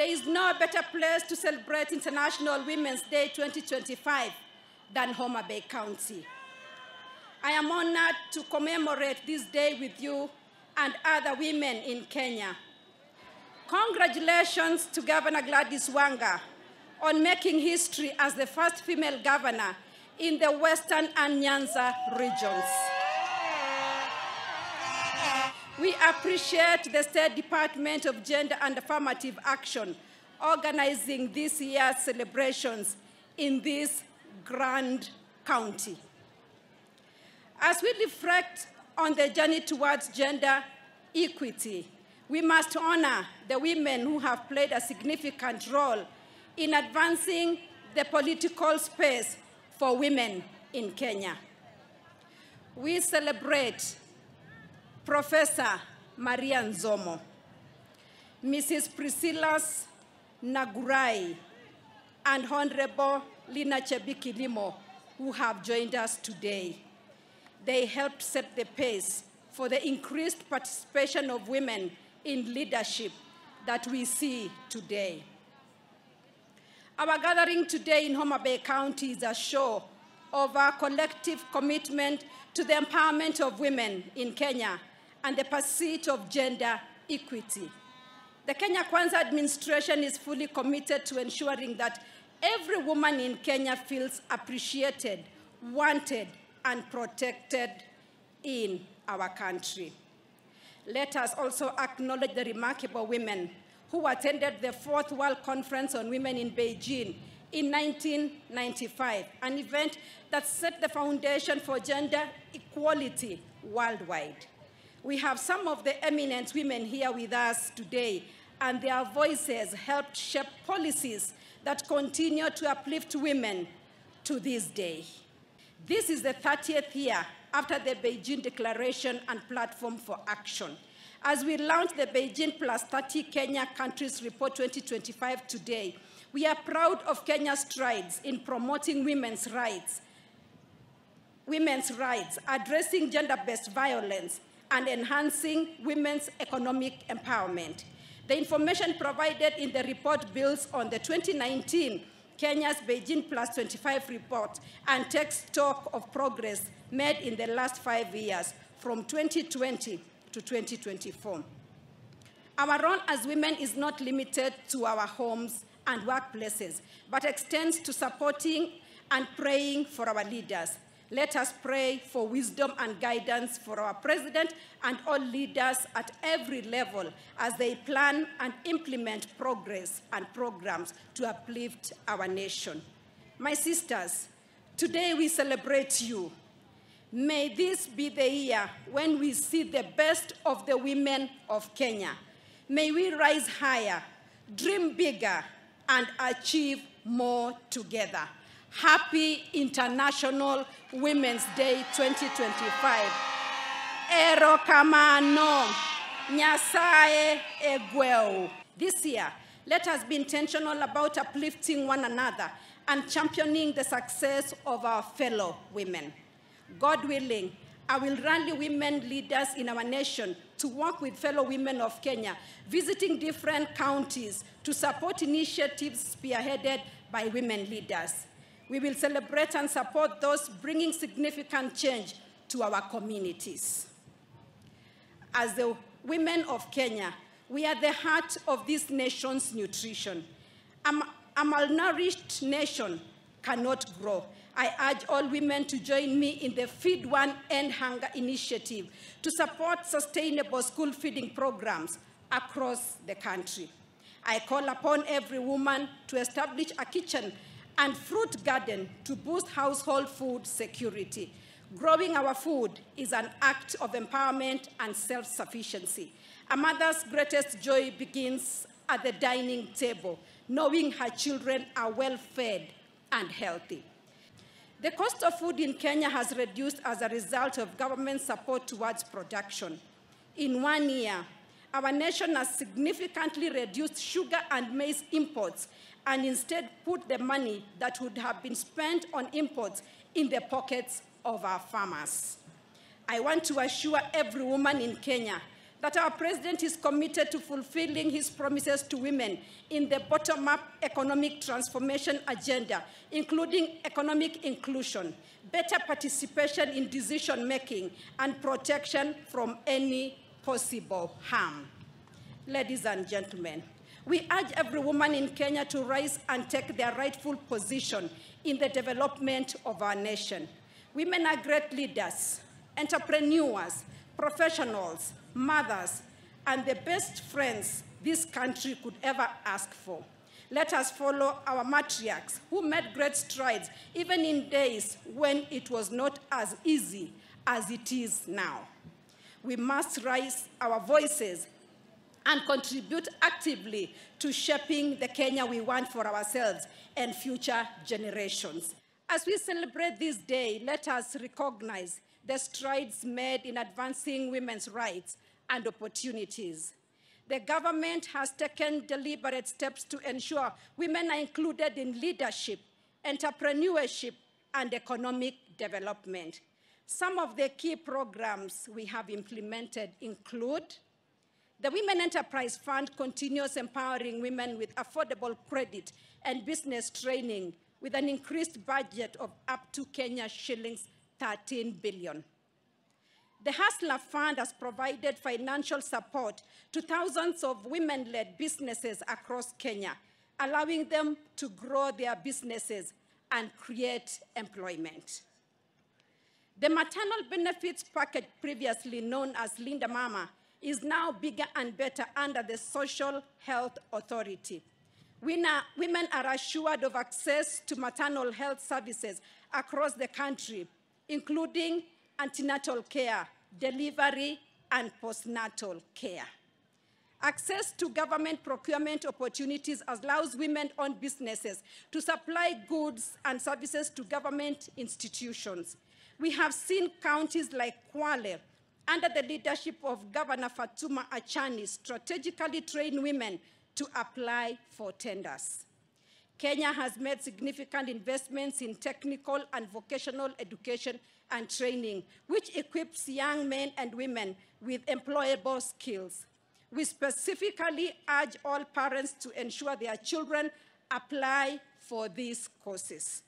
There is no better place to celebrate International Women's Day 2025 than HomaBay County. I am honored to commemorate this day with you and other women in Kenya. Congratulations to Governor Gladys Wanga on making history as the first female governor in the Western and Nyanza regions. We appreciate the State Department of Gender and Affirmative Action organizing this year's celebrations in this grand county. As we reflect on the journey towards gender equity, we must honor the women who have played a significant role in advancing the political space for women in Kenya. We celebrate Professor Maria Nzomo, Mrs. Priscilla Nagurai, and Honorable Lina Chebikilimo, who have joined us today. They helped set the pace for the increased participation of women in leadership that we see today. Our gathering today in HomaBay County is a show of our collective commitment to the empowerment of women in Kenya and the pursuit of gender equity. The Kenya Kwanza administration is fully committed to ensuring that every woman in Kenya feels appreciated, wanted, and protected in our country. Let us also acknowledge the remarkable women who attended the 4th World Conference on Women in Beijing in 1995, an event that set the foundation for gender equality worldwide. We have some of the eminent women here with us today, and their voices helped shape policies that continue to uplift women to this day. This is the 30th year after the Beijing Declaration and Platform for Action. As we launch the Beijing Plus 30 Kenya Countries Report 2025 today, we are proud of Kenya's strides in promoting women's rights, addressing gender-based violence, and enhancing women's economic empowerment. The information provided in the report builds on the 2019 Kenya's Beijing Plus 25 report and takes stock of progress made in the last 5 years, from 2020 to 2024. Our role as women is not limited to our homes and workplaces, but extends to supporting and praying for our leaders. Let us pray for wisdom and guidance for our president and all leaders at every level as they plan and implement progress and programs to uplift our nation. My sisters, today we celebrate you. May this be the year when we see the best of the women of Kenya. May we rise higher, dream bigger, and achieve more together. Happy International Women's Day 2025. Erokamano, Nyasaye egweo. This year, let us be intentional about uplifting one another and championing the success of our fellow women. God willing, I will rally women leaders in our nation to work with fellow women of Kenya, visiting different counties to support initiatives spearheaded by women leaders. We will celebrate and support those bringing significant change to our communities. As the women of Kenya, we are the heart of this nation's nutrition. A malnourished nation cannot grow. I urge all women to join me in the Feed One End Hunger initiative to support sustainable school feeding programs across the country. I call upon every woman to establish a kitchen and fruit garden to boost household food security. Growing our food is an act of empowerment and self-sufficiency. A mother's greatest joy begins at the dining table, knowing her children are well-fed and healthy. The cost of food in Kenya has reduced as a result of government support towards production. In 1 year, our nation has significantly reduced sugar and maize imports and instead put the money that would have been spent on imports in the pockets of our farmers. I want to assure every woman in Kenya that our president is committed to fulfilling his promises to women in the bottom-up economic transformation agenda, including economic inclusion, better participation in decision-making, and protection from any possible harm. Ladies and gentlemen, we urge every woman in Kenya to rise and take their rightful position in the development of our nation. Women are great leaders, entrepreneurs, professionals, mothers, and the best friends this country could ever ask for. Let us follow our matriarchs who made great strides even in days when it was not as easy as it is now. We must raise our voices and contribute actively to shaping the Kenya we want for ourselves and future generations. As we celebrate this day, let us recognize the strides made in advancing women's rights and opportunities. The government has taken deliberate steps to ensure women are included in leadership, entrepreneurship, and economic development. Some of the key programs we have implemented include the Women Enterprise Fund continues empowering women with affordable credit and business training with an increased budget of up to Kenya shillings 13 billion. The Hustler Fund has provided financial support to thousands of women-led businesses across Kenya, allowing them to grow their businesses and create employment. The maternal benefits package, previously known as Linda Mama, is now bigger and better under the Social Health Authority. Women are assured of access to maternal health services across the country, including antenatal care, delivery, and postnatal care. Access to government procurement opportunities allows women-owned businesses to supply goods and services to government institutions. We have seen counties like Kwale, under the leadership of Governor Fatuma Achani, strategically train women to apply for tenders. Kenya has made significant investments in technical and vocational education and training, which equips young men and women with employable skills. We specifically urge all parents to ensure their children apply for these courses.